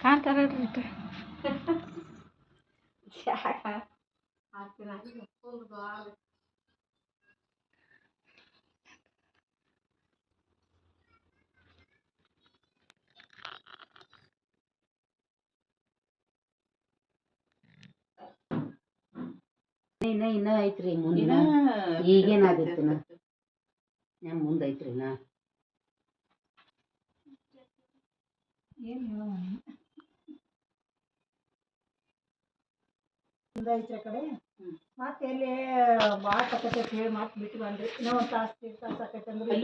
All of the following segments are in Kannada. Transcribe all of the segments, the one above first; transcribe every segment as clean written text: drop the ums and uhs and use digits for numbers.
ಕಾಂತಾರ ಇನ್ನ ಐತ್ರಿ ಮುಂದಿನ ಈಗೇನಾದಿತ್ತು ನಮ್ ಮುಂದೈತ್ರಿ ನಾ ಐತ್ರಿ ಕಡೆ ಮತ್ತೆ ಎಲ್ಲಿ ಭಾಳ ಸಕತ್ ಹೇಳಿ ಮತ್ತೆ ಬಿಟ್ಟು ಬಂದ್ರಿ ಇನ್ನೂ ಒಂದು ತಾಸು ಆಕೈತೆ ಅಂದ್ರೆ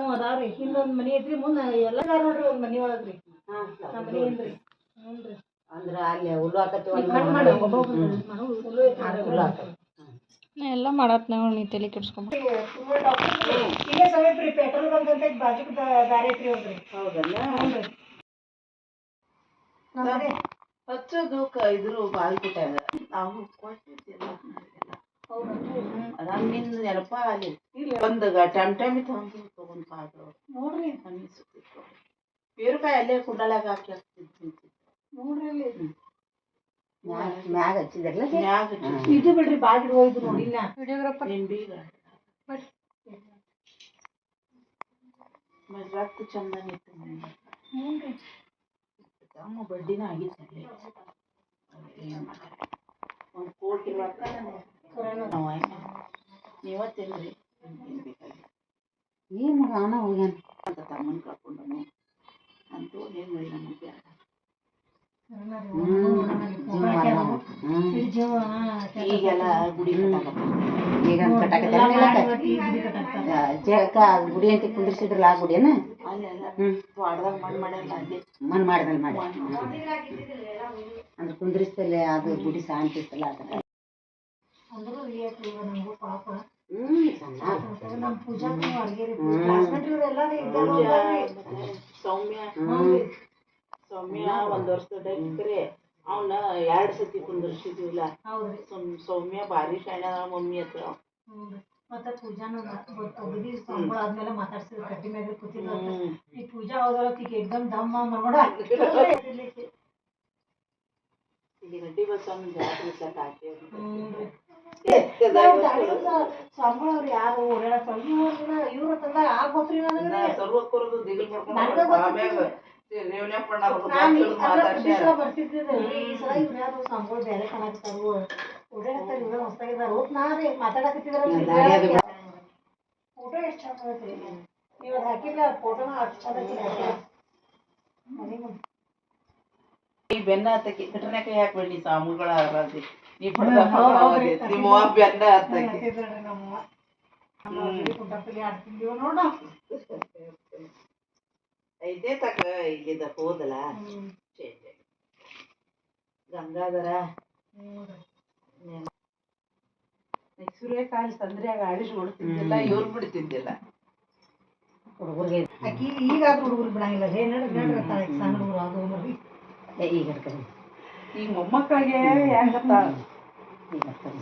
ಅದಾವ್ರಿ ಹಿಂದೊಂದು ಮನೆ ಐತ್ರಿ ಮುಂದೆ ಎಲ್ಲ ನೋಡ್ರಿ ಒಂದು ಮನೆ ಒಳಗ್ರಿ ನಮ್ಮ ಮನೆ ಏನ್ರಿ ಹ್ಞೂ ರೀ ಅಂದ್ರ ಅಲ್ಲಿ ಹುಲ್ಲು ಹಾಕತ್ತಿ ಎಲ್ಲ ಮಾಡತ್ ನಾವು ನೀ ತಲೆ ಕೆಡ್ಸ್ಕೊಂಡ್ರಿ ಇಲ್ಲೇ ಸಮೀಪ ರೀ ಪೆಟ್ರೋಲ್ ಬಂಕ್ ಅಂತ ಬಾಜುಕ್ ದಾರಿ ಐತ್ರಿ ಹೋಗ್ರಿ ಹೌದಲ್ಲ ಹ್ಞೂ ರೀ ಹಚ್ಚೋದು ಇದ್ರು ಬಾಳ್ಬಿಟ್ಟಾಗ ನಾವು ಕೊಟ್ಟಿದ್ದಿಲ್ಲ ನಿಂದ ನೆನಪ ಅಲ್ಲಿ ಒಂದು ಟೈಮ್ ತಗೊಂಡ್ ಪಾದ್ರು ನೋಡ್ರಿ ಅನಿಸುತ್ತಿತ್ತು ಪೇರುಕಾಯಿ ಅಲ್ಲೇ ಕುಂಡಾಳಾಗ ಹಾಕಿ ಹಾಕ್ತಿದ್ವಿ ನೋಡ್ರಿ ಮ್ಯಾಗ ಹಚ್ಚಿದ್ರಲ್ಲ ಇದು ಬಿಡ್ರಿ ಬಾಗಿಲು ಹೋಯ್ದು ನೋಡಿಲ್ಲ ವಿಡಿಯೋಗ್ರಾಫರ್ ರಕ್ತ ಚಂದನ ಇತ್ತು ಹ್ಞೂ ಅಮ್ಮ ಬಡ್ಡಿನ ಆಗಿತ್ತು ಒಂದು ಕೋಟಿ ರೊಕ್ಕ ನೀವತ್ತೇನ್ರಿ ಏನು ನಾನ ಹೋಗ್ಯಾನ ಅಂತ ತಮ್ಮನ ಕರ್ಕೊಂಡನು ಅಂತೂ ಏನು ಮಾಡಿ ನಮಗೆ ಈಗೆಲ್ಲ ಗುಡಿ ಈಗ ಗುಡಿ ಅಂತ ಕುಂದಿರ್ಸಿದ್ರಲ್ಲ ಆ ಗುಡಿಯನ್ನ ತೋಟದಾಗ ಮಣ್ಣು ಮಾಡ್ಯಾರಲ್ಲ ಅಲ್ಲಿ ಮಣ್ಣು ಮಾಡಿದಲ್ಲಿ ಮಾಡಿ ಅಂದ್ರೆ ಕುಂದಿರಿಸ್ತಲ್ಲೇ ಅದು ಗುಡಿ ಶಾಂತಿ ಇತ್ತಲ್ಲ ಅದನ್ನ ಸೌಮ್ಯ ಒಂದ್ ವರ್ಷದ ಇದ್ರೆ ಅವನ 2 ಸತಿ ಕುಂದರ್ಸಿದ್ವಿಲ್ಲ ಸೌಮ್ಯ ಭಾರಿ ಶಾಣ್ಯ ಮಮ್ಮಿ ಹತ್ರ ಮತ್ತೆ ಪೂಜಾನು ಒಗದಿ ಸಂಬಳ ಆದ್ಮೇಲೆ ಮಾತಾಡ್ಸಿದ್ರು ಕಟ್ಟಿ ಮೇಲೆ ಕೂತಿದ್ಲು ಈ ಪೂಜಾ ಹೋದೊಳಕ್ಕೆ ಏಕ್ದಮ್ ದಮ್ಮ ನೋಡ ಇಲ್ಲಿ ಗಡ್ಡಿ ಬಸವನ ಜಾತ್ರೆ ಸಟ್ ಹಾಕಿ ಸಂಬಳ ಅವ್ರು ಯಾರು ಓಡಾಡಕ್ ಇವ್ರ ತಂದಾಗ ಆಗ್ಬೋದ್ರಿ ಸರ್ವಕ್ಕೂರದು ದಿಗಲ್ ಬರ್ತಿದ್ರಿ ಈ ಸಲ ಇವ್ರು ಯಾರು ಸಂಬಳ ಬೇರೆ ಕಾಣಾಕ್ತಾರು ಓಡಾಡ್ತಾರೆ ಇವ್ರ ಹೊಸ್ತಾಗಿದಾರ ಹೋಗ್ ನಾರೇ ಮಾತಾಡಕತ್ತಿದಾರ ಫೋಟೋ ಎಷ್ಟು ಚಂದ ಐತ್ರಿ ನೀವು ಅದು ಹಾಕಿಲ್ಲ ಫೋಟೋನ ಅಷ್ಟು ಚಂದ ಈ ಬೆನ್ನ ಹತ್ತಕ್ಕೆ ಕಟನೆ ಕೈ ಹಾಕ್ಬೇಡಿ ಸಾಮುಗಳ ಆರಾಧಿ ನೀ ನಿಮ್ಮ ಬೆನ್ನ ಹತ್ತಕ್ಕೆ ನೋಡ ಐದೇ ತಕ ಇಲ್ಲಿದ ಹೋದಲ್ಲ ಗಂಗಾಧರ ಸೂರ್ಯಕಾಂತ್ ತಂದ್ರೆಯಾಗ ಆಡಿಸಿ ಹೊಡ್ತಿದ್ದಿಲ್ಲ ಇವ್ರು ಬಿಡ್ತಿದ್ದಿಲ್ಲ ಹುಡುಗರಿಗೆ ಆಕಿ ಈಗಾದ್ರೂ ಹುಡುಗರು ಬಿಡಂಗಿಲ್ಲ ಸಣ್ಣ ಹುಡುಗರು ಅದು ಈಗ ಈಗ ಮೊಮ್ಮಕ್ಕಳಿಗೆ ಹೆಂಗತ್ತ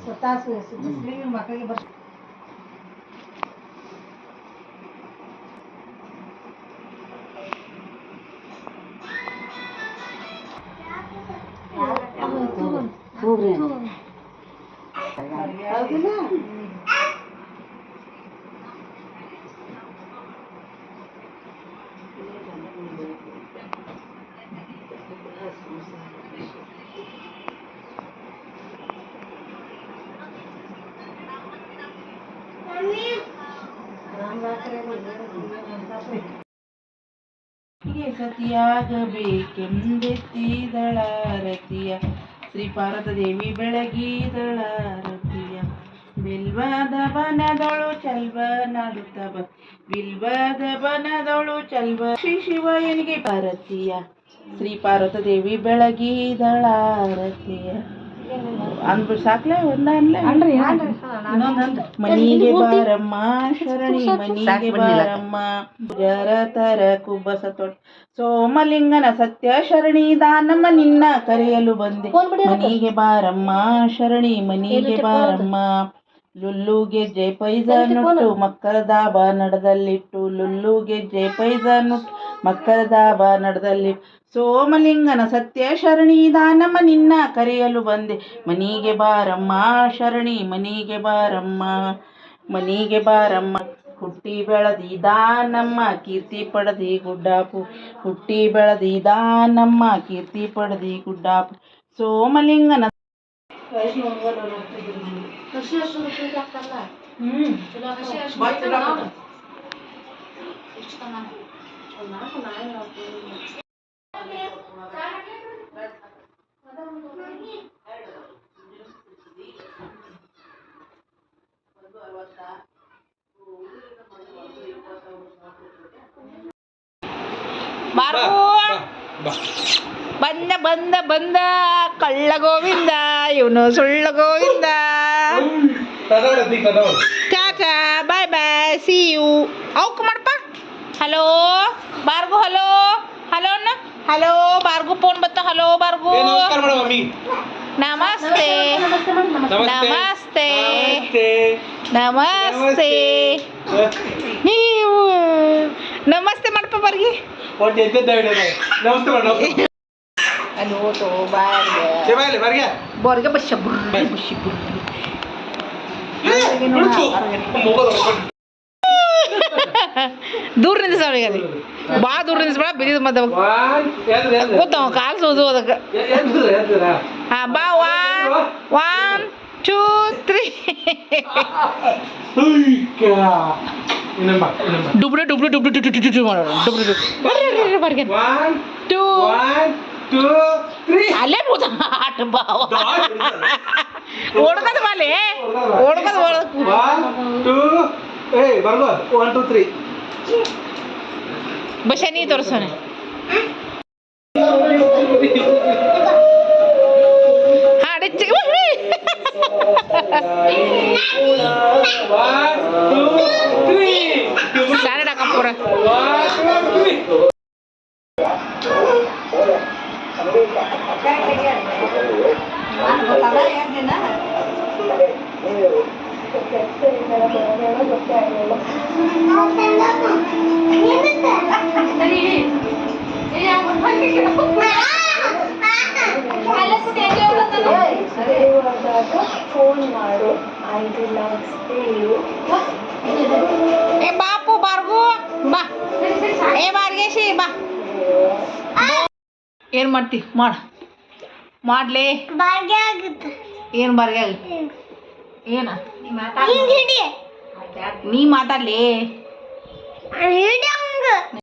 ಸ್ವತಃ ಮುಸ್ಲಿಂ ಮಕ್ಕಳಿಗೆ ಬರ್ತ ಹೋಗ್ರಿ ಸತಿಯಾಗಬೇಕೆಂದೆತ್ತಿದಳ ರತಿಯ ಶ್ರೀ ಪಾರ್ವತ ದೇವಿ ಬೆಳಗಿದಳ ರತಿಯ ಬಿಲ್ವದ ಬನದೊಳು ಚಲ್ವ ನಾಡುತ್ತ ಬಿಲ್ವದ ಬನದೊಳು ಚಲ್ವ ಶ್ರೀ ಶಿವನಿಗೆ ಭಾರತೀಯ ಶ್ರೀ ಪಾರ್ವತ ದೇವಿ ಬೆಳಗಿದಳ ರತಿಯ ಅಂದ್ಬಿಟ್ಟು ಸಾಕ್ಲೆ ಒಂದ ಅನ್ಲೆ ಮನಿಗೆ ಬಾರಮ್ಮ ಶರಣಿ ಮನಿಗೆ ಬಾರಮ್ಮ ಜರತರ ಕುಬ್ಬಸ ತೊಟ್ ಸೋಮಲಿಂಗನ ಸತ್ಯ ಶರಣಿ ದಾನಮ್ಮ ನಿನ್ನ ಕರೆಯಲು ಬಂದೆ ಮನಿಗೆ ಬಾರಮ್ಮ ಶರಣಿ ಮನಿಗೆ ಬಾರಮ್ಮ ಲುಲ್ಲು ಗೆಜ್ಜೆ ಪೈಜ ನುಟ್ಟು ಮಕ್ಕಳ ದಾಬ ನಡೆದಲ್ಲಿಟ್ಟು ಲುಲ್ಲು ಗೆಜ್ಜೆ ಪೈಜ ನುಟ್ಟು ಮಕ್ಕಳ ದಾಬ ನಡೆದಲ್ಲಿಟ್ಟು ಸೋಮಲಿಂಗನ ಸತ್ಯ ಶರಣಿ ದಾನಮ್ಮ ನಿನ್ನ ಕರೆಯಲು ಬಂದೆ ಮನಿಗೆ ಬಾರಮ್ಮ ಶರಣಿ ಮನಿಗೆ ಬಾರಮ್ಮ ಮನಿಗೆ ಬಾರಮ್ಮ ಹುಟ್ಟಿ ಬೆಳದಿ ದಾನಮ್ಮ ಕೀರ್ತಿ ಪಡೆದಿ ಗುಡ್ಡಾಪು ಹುಟ್ಟಿ ಬೆಳದಿ ದಾನಮ್ಮ ಕೀರ್ತಿ ಪಡೆದಿ ಗುಡ್ಡಾಪು ಸೋಮಲಿಂಗನ ಬಂದ ಬಂದ ಬಂದ ಕಳ್ಳ ಗೋವಿಂದ ಇವನು ಸುಳ್ಳ ಗೋವಿಂದ ಟಾಟಾ ಬಾಯ್ ಬಾಯ್ ಸಿ ಯು ಅವಕ್ ಮಾಡಪ್ಪ ಹಲೋ ಬಾರ್ಗು ಹಲೋ ಹಲೋ ಅಣ್ಣ ಹಲೋ ಬಾರ್ಗು ಫೋನ್ ಬತ್ತ ಹಲೋ ಬಾರ್ಗು ನಮಸ್ತೆ ನಮಸ್ತೆ ನಮಸ್ತೆ ನೀವು ನಮಸ್ತೆ ಮಾಡಪ್ಪ ಬರ್ಗಿ ಅಲ್ಲಿ ಹೋತು ಬಾರ್ಗೆ ಬೋರ್ಗೆ ಬಸ್ಸ ಬುಷಿ ದೂರ ನಿಂದಿಸವಳಿಗೆ ಅಲ್ಲಿ ಭಾಳ ದೂರ ನಿಂದಿಸ್ಬೇಡ ಬಿದ್ದಿದ್ದು ಮತ್ತೆ ಗೊತ್ತವ ಕಾಲು ಸೋದು ಅದಕ್ಕೆ ಹಾಂ ಬಾ 1 2 3 ಡುಬ್ರೆ ಡುಬ್ರೆ ಡುಬ್ರೆ ಡು ಮಾಡೋಣ ಡುಬ್ರೆ ಬರ್ಗೆ 2 ಅಲ್ಲೇ ಕೂತ ಆಟ ಬಾವ ಓಡ್ಕದ ಬಾಲೆ ಓಡ್ಕದ 1 2 3 ಬಸ್ಸ ನೀ ತೋರಿಸೋಣ ಹಾಡಿಚ್ಚಿ ಸಾರಡ ಕಪೂರ ಫೋನ್ ಮಾಡು ಏ ಬಾಪು ಬಾರ್ಗು ಬಾ ಏ ಬಾರ್ಗೇಶಿ ಬಾ ಏನ್ ಮಾಡ್ತಿ ಮಾಡ್ಲಿ ಏನ್ ಬಾರ್ಗೆ ಆಗುತ್ತೆ ಏನ ನೀ ಮಾತಾಡ್ಲಿ